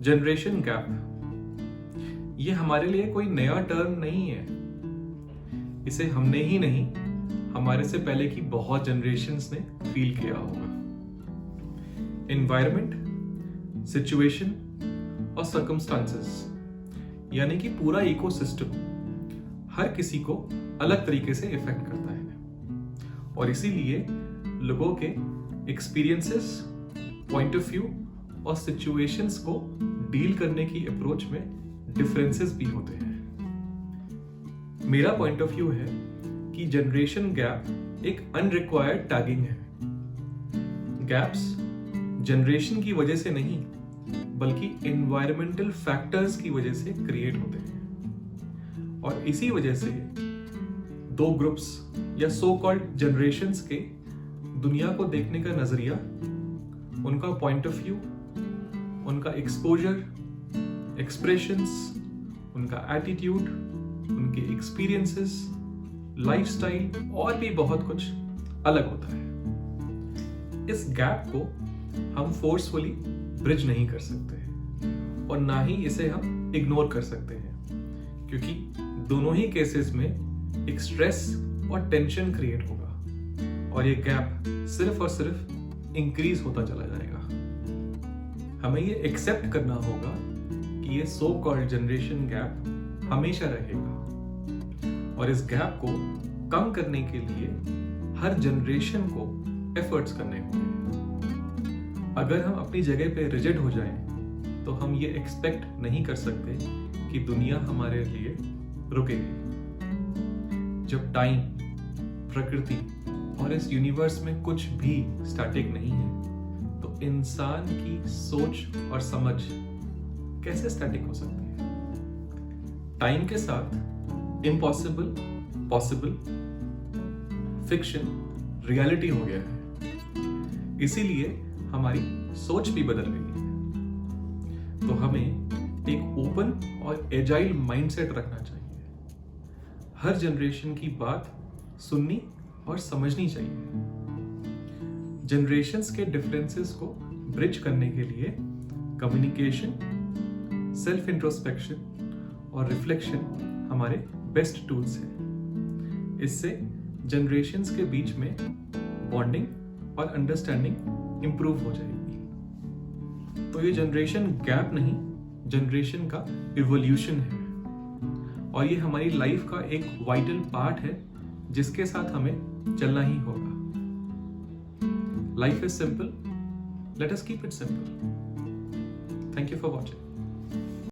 Generation gap ये हमारे लिए कोई नया टर्म नहीं है। इसे हमने ही नहीं, हमारे से पहले की बहुत जनरेशन्स ने फील किया होगा। एनवायरमेंट, सिचुएशन और सर्कमस्टांसेस यानी कि पूरा इकोसिस्टम हर किसी को अलग तरीके से इफेक्ट करता है और इसीलिए लोगों के एक्सपीरियंसेस, पॉइंट ऑफ व्यू और सिचुएशंस को डील करने की अप्रोच में डिफरेंसेस भी होते हैं। मेरा पॉइंट ऑफ व्यू है कि जनरेशन गैप एक अनरिक्वायर्ड टैगिंग है। गैप्स जनरेशन की वजह से नहीं बल्कि एनवायरमेंटल फैक्टर्स की वजह से क्रिएट होते हैं और इसी वजह से दो ग्रुप्स या सो कॉल्ड जनरेशंस के दुनिया को देखने का नजरिया, उनका पॉइंट ऑफ व्यू, उनका एक्सपोजर, एक्सप्रेशंस, उनका एटीट्यूड, उनके एक्सपीरियंसेस, लाइफस्टाइल और भी बहुत कुछ अलग होता है। इस गैप को हम फोर्सफुली ब्रिज नहीं कर सकते और ना ही इसे हम इग्नोर कर सकते हैं क्योंकि दोनों ही केसेस में एक स्ट्रेस और टेंशन क्रिएट होगा और ये गैप सिर्फ और सिर्फ इंक्रीज होता चला जाएगा। हमें ये एक्सेप्ट करना होगा कि ये सो कॉल्ड जनरेशन गैप हमेशा रहेगा और इस गैप को कम करने के लिए हर जनरेशन को एफर्ट्स करने होंगे। अगर हम अपनी जगह पे रिजिड हो जाएं, तो हम ये एक्सपेक्ट नहीं कर सकते कि दुनिया हमारे लिए रुकेगी। जब टाइम, प्रकृति और इस यूनिवर्स में कुछ भी स्टैटिक नहीं है, तो इंसान की सोच और समझ कैसे स्टैटिक हो सकती है? टाइम के साथ इम्पॉसिबल पॉसिबल, फिक्शन रियलिटी हो गया है। इसीलिए हमारी सोच भी बदल गई है। तो हमें एक ओपन और एजाइल माइंडसेट रखना चाहिए। हर जनरेशन की बात सुननी और समझनी चाहिए। जनरेशन्स के डिफरेंसेस को ब्रिज करने के लिए कम्युनिकेशन, सेल्फ इंट्रोस्पेक्शन और रिफ्लेक्शन हमारे बेस्ट टूल्स हैं। इससे जनरेशन्स के बीच में बॉन्डिंग और अंडरस्टैंडिंग इंप्रूव हो जाएगी। तो ये जनरेशन गैप नहीं, जनरेशन का इवोल्यूशन है और ये हमारी लाइफ का एक वाइटल पार्ट है जिसके साथ हमें चलना ही होगा। Life is simple. Let us keep it simple. Thank you for watching.